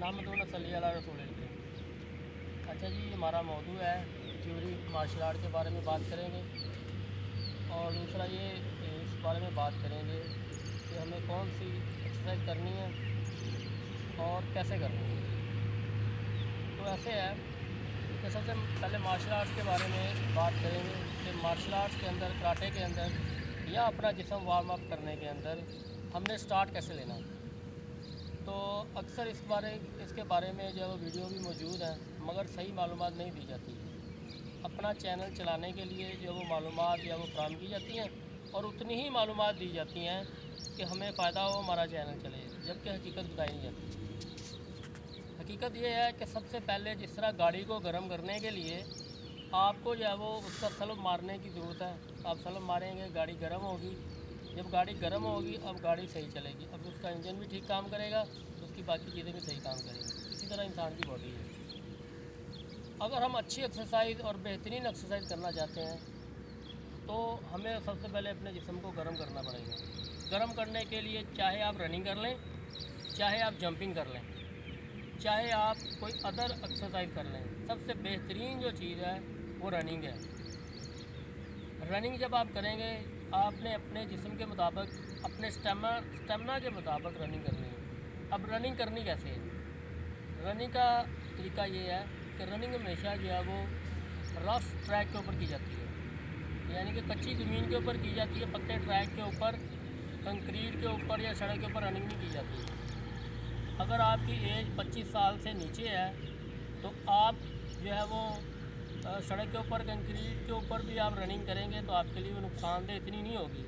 नामदून सल्ली अला रसूल करीम। अच्छा जी, हमारा मौजू है थ्योरी मार्शल आर्ट के बारे में बात करेंगे। और दूसरा ये इस बारे में बात करेंगे कि हमें कौन सी एक्सरसाइज करनी है और कैसे करनी है। तो ऐसे है कि सबसे पहले मार्शल आर्ट्स के बारे में बात करेंगे कि मार्शल आर्ट्स के अंदर, कराटे के अंदर या अपना जिस्म वार्म अप करने के अंदर हमने स्टार्ट कैसे लेना है। तो अक्सर इसके बारे में जो वीडियो भी मौजूद हैं, मगर सही मालूमात नहीं दी जाती। अपना चैनल चलाने के लिए जो वो मालूमात या वो फराहम की जाती हैं और उतनी ही मालूमात दी जाती हैं कि हमें फ़ायदा हो, हमारा चैनल चले, जबकि हकीकत बताई नहीं जाती। हकीकत ये है कि सबसे पहले जिस तरह गाड़ी को गर्म करने के लिए आपको जो है वो उसका सलब मारने की ज़रूरत है। आप सलब मारेंगे, गाड़ी गर्म होगी। जब गाड़ी गर्म होगी अब गाड़ी सही चलेगी, अब उसका इंजन भी ठीक काम करेगा, उसकी बाकी चीज़ें भी सही काम करेंगी। इसी तरह इंसान की बॉडी है। अगर हम अच्छी एक्सरसाइज और बेहतरीन एक्सरसाइज करना चाहते हैं तो हमें सबसे पहले अपने जिस्म को गर्म करना पड़ेगा। गर्म करने के लिए चाहे आप रनिंग कर लें, चाहे आप जंपिंग कर लें, चाहे आप कोई अदर एक्सरसाइज कर लें, सबसे बेहतरीन जो चीज़ है वो रनिंग है। रनिंग जब आप करेंगे, आपने अपने जिस्म के मुताबिक, अपने स्टेमिना के मुताबिक रनिंग करनी है। अब रनिंग करनी कैसे है? रनिंग का तरीका ये है कि रनिंग हमेशा जो है वो रफ़ ट्रैक के ऊपर की जाती है, यानी कि कच्ची ज़मीन के ऊपर की जाती है। पक्के ट्रैक के ऊपर, कंक्रीट के ऊपर या सड़क के ऊपर रनिंग नहीं की जाती। अगर आपकी एज 25 साल से नीचे है तो आप जो है वो सड़क के ऊपर, कंक्रीट के ऊपर भी आप रनिंग करेंगे तो आपके लिए वो नुकसानदेह इतनी नहीं होगी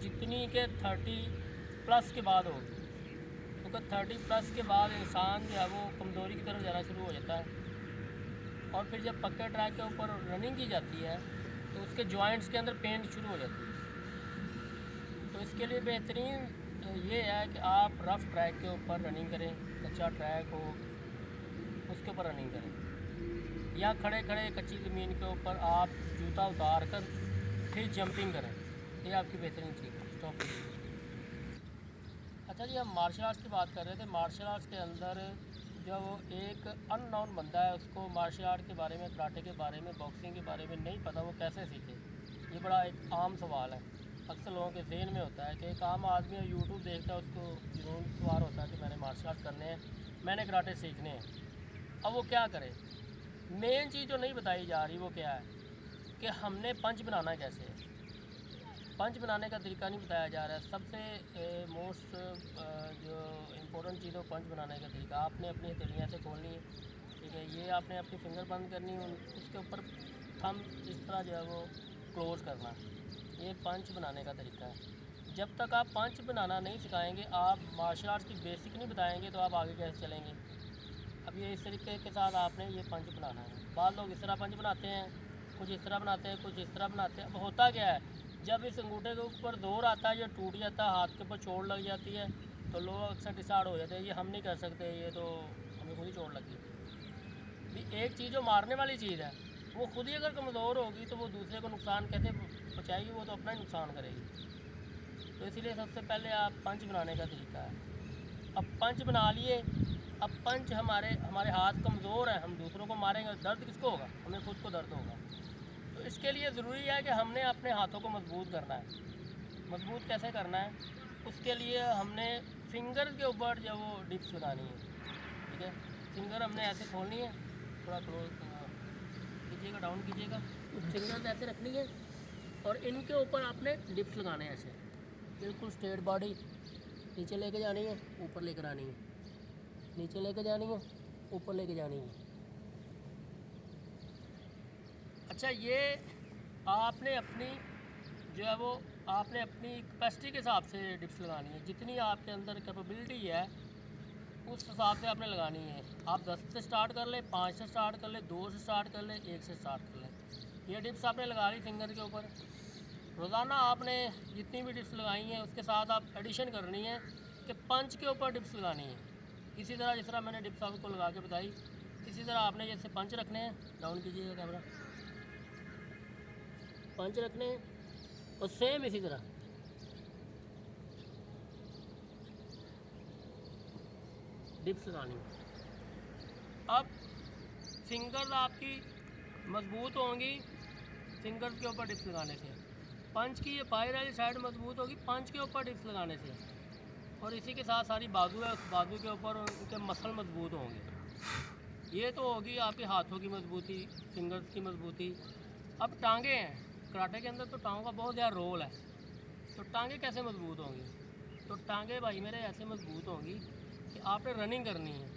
जितनी कि 30 प्लस के बाद होगी। क्योंकि 30 प्लस के बाद इंसान जो है वो कमज़ोरी की तरफ जाना शुरू हो जाता है। और फिर जब पक्के ट्रैक के ऊपर रनिंग की जाती है तो उसके जॉइंट्स के अंदर पेन शुरू हो जाती है। तो इसके लिए बेहतरीन ये है कि आप रफ़ ट्रैक के ऊपर रनिंग करें, कच्चा ट्रैक हो उसके ऊपर रनिंग करें, या खड़े खड़े कच्ची ज़मीन के ऊपर आप जूता उतार कर फिर जंपिंग करें। ये आपकी बेहतरीन चीज़ है। स्टॉप कीजिए। अच्छा जी, हम मार्शल आर्ट्स की बात कर रहे थे। मार्शल आर्ट्स के अंदर जो वो एक अननोन बंदा है, उसको मार्शल आर्ट के बारे में, कराटे के बारे में, बॉक्सिंग के बारे में नहीं पता, वो कैसे सीखे? ये बड़ा एक आम सवाल है। अक्सर लोगों के जहन में होता है कि एक आम आदमी यूट्यूब देखता है, उसको जुनून सवार होता है कि मैंने मार्शल आर्ट करने हैं, मैंने कराटे सीखने हैं। अब वो क्या करे? मेन चीज़ जो नहीं बताई जा रही वो क्या है कि हमने पंच बनाना कैसे है। पंच बनाने का तरीका नहीं बताया जा रहा है। सबसे मोस्ट जो इम्पोर्टेंट चीज़ है पंच बनाने का तरीका। आपने अपनी हथेलियाँ से खोलनी है, ठीक है, ये आपने अपनी फिंगर बंद करनी है, उसके ऊपर थंब इस तरह जो है वो क्लोज़ करना है। ये पंच बनाने का तरीका है। जब तक आप पंच बनाना नहीं सिखाएंगे, आप मार्शल आर्ट्स की बेसिक नहीं बताएंगे तो आप आगे कैसे चलेंगे? अब ये इस तरीके के साथ आपने ये पंच बनाना है। बाद लोग इस तरह पंच बनाते हैं, कुछ इस तरह बनाते हैं, कुछ इस तरह बनाते हैं। अब होता क्या है, जब इस अंगूठे के ऊपर जोर आता है, ये टूट जाता है, हाथ के ऊपर चोट लग जाती है, तो लोग अक्सर डिसाइड हो जाते हैं ये हम नहीं कर सकते, ये तो हमें खुद ही चोट लगी। भी एक चीज़ जो मारने वाली चीज़ है वो खुद ही अगर कमज़ोर होगी तो वो दूसरे को नुकसान कैसे पहुँचाएगी? वो तो अपना ही नुकसान करेगी। तो इसीलिए सबसे पहले आप पंच बनाने का तरीका है। अब पंच बना लिए, अब पंच हमारे हमारे हाथ कमज़ोर है, हम दूसरों को मारेंगे, दर्द किसको होगा? हमें खुद को दर्द होगा। तो इसके लिए ज़रूरी है कि हमने अपने हाथों को मजबूत करना है। मजबूत कैसे करना है? उसके लिए हमने फिंगर के ऊपर जो वो डिप्स लगानी है, ठीक है। फिंगर हमने ऐसे खोलनी है, थोड़ा क्लोज कीजिएगा, डाउन कीजिएगा, फिंगर ऐसे रखनी है और इनके ऊपर आपने डिप्स लगाने हैं ऐसे, बिल्कुल स्ट्रेट बॉडी नीचे लेके जानी है, ऊपर लेकर आनी है, नीचे लेके जानी है, ऊपर लेके जानी है। अच्छा, ये आपने अपनी जो है वो आपने अपनी कैपेसिटी के हिसाब से डिप्स लगानी है। जितनी आपके अंदर कैपेबिलिटी है उस हिसाब से आपने लगानी है। आप 10 से स्टार्ट कर लें, 5 से स्टार्ट कर लें, 2 से स्टार्ट कर लें, 1 से स्टार्ट कर लें। ये डिप्स आपने लगा ली फिंगर के ऊपर। रोज़ाना आपने जितनी भी डिप्स लगाई हैं उसके साथ आप एडिशन करनी है कि पंच के ऊपर डिप्स लगानी है। इसी तरह जिस तरह मैंने डिप्स आपको लगा के बताई, इसी तरह आपने जैसे पंच रखने हैं, डाउन कीजिएगा कैमरा, पंच रखने हैं और सेम इसी तरह डिप्स लगानी है। अब फिंगर्स आपकी मजबूत होंगी फिंगर्स के ऊपर डिप्स लगाने से। पंच की ये बाहर वाली साइड मजबूत होगी पंच के ऊपर डिप्स लगाने से। और इसी के साथ सारी बाजू है, उस बाजू के ऊपर उनके मसल मजबूत होंगे। ये तो होगी आपके हाथों की मजबूती, फिंगर्स की मजबूती। अब टांगे हैं, कराटे के अंदर तो टांगों का बहुत ज़्यादा रोल है। तो टांगे कैसे मजबूत होंगी? तो टांगे भाई मेरे ऐसे मजबूत होंगी कि आपने रनिंग करनी है।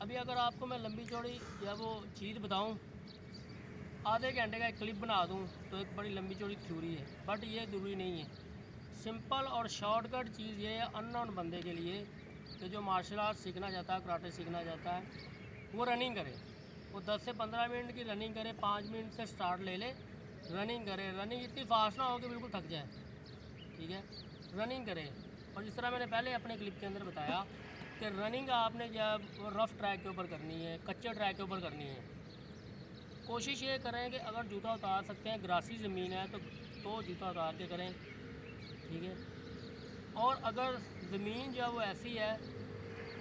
अभी अगर आपको मैं लंबी चौड़ी या वो चीज़ बताऊं, आधे घंटे का एक क्लिप बना दूं तो एक बड़ी लंबी चौड़ी थ्योरी है, बट ये ज़रूरी नहीं है। सिंपल और शॉर्टकट चीज़ ये है अननोन बंदे के लिए कि जो मार्शल आर्ट सीखना चाहता है, कराटे सीखना चाहता है, वो रनिंग करे। वो 10 से 15 मिनट की रनिंग करे, 5 मिनट से स्टार्ट ले ले, रनिंग करे। रनिंग इतनी फास्ट ना हो कि बिल्कुल थक जाए, ठीक है, रनिंग करें। और जिस तरह मैंने पहले अपने क्लिप के अंदर बताया कि रनिंग आपने जब रफ़ ट्रैक के ऊपर करनी है, कच्चे ट्रैक के ऊपर करनी है, कोशिश ये करें कि अगर जूता उतार सकते हैं, ग्रासी ज़मीन है तो जूता उतार के करें, ठीक है। और अगर ज़मीन जो है वो ऐसी है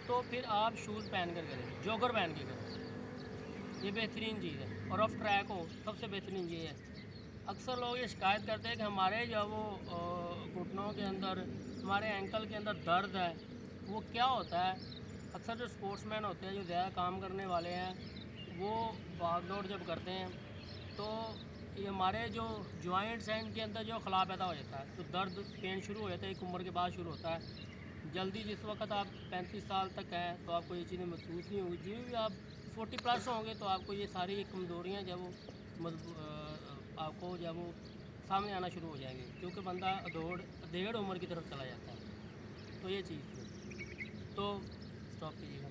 तो फिर आप शूज़ पहन कर करें, जॉगर पहन के करें, ये बेहतरीन चीज़ है। और रफ़ ट्रैक हो सबसे बेहतरीन ये है। अक्सर लोग ये शिकायत करते हैं कि हमारे जो वो घुटनों के अंदर, हमारे एंकल के अंदर दर्द है। वो क्या होता है, अक्सर जो स्पोर्ट्समैन होते हैं, जो ज़्यादा काम करने वाले हैं, वो भाग दौड़ जब करते हैं तो ये हमारे जो जॉइंट्स हैं इनके अंदर जो खला पैदा हो जाता है, तो दर्द पेन शुरू हो जाता है, एक उम्र के बाद शुरू होता है। जल्दी जिस वक्त आप 35 साल तक हैं तो आपको ये चीज़ें महसूस नहीं होगी। जिस भी आप 40+ होंगे तो आपको ये सारी कमज़ोरियाँ जब वो आपको जब वो सामने आना शुरू हो जाएंगे, क्योंकि बंदा अधेड़ उम्र की तरफ चला जाता है। तो ये चीज़ थी, तो स्टॉप कीजिएगा।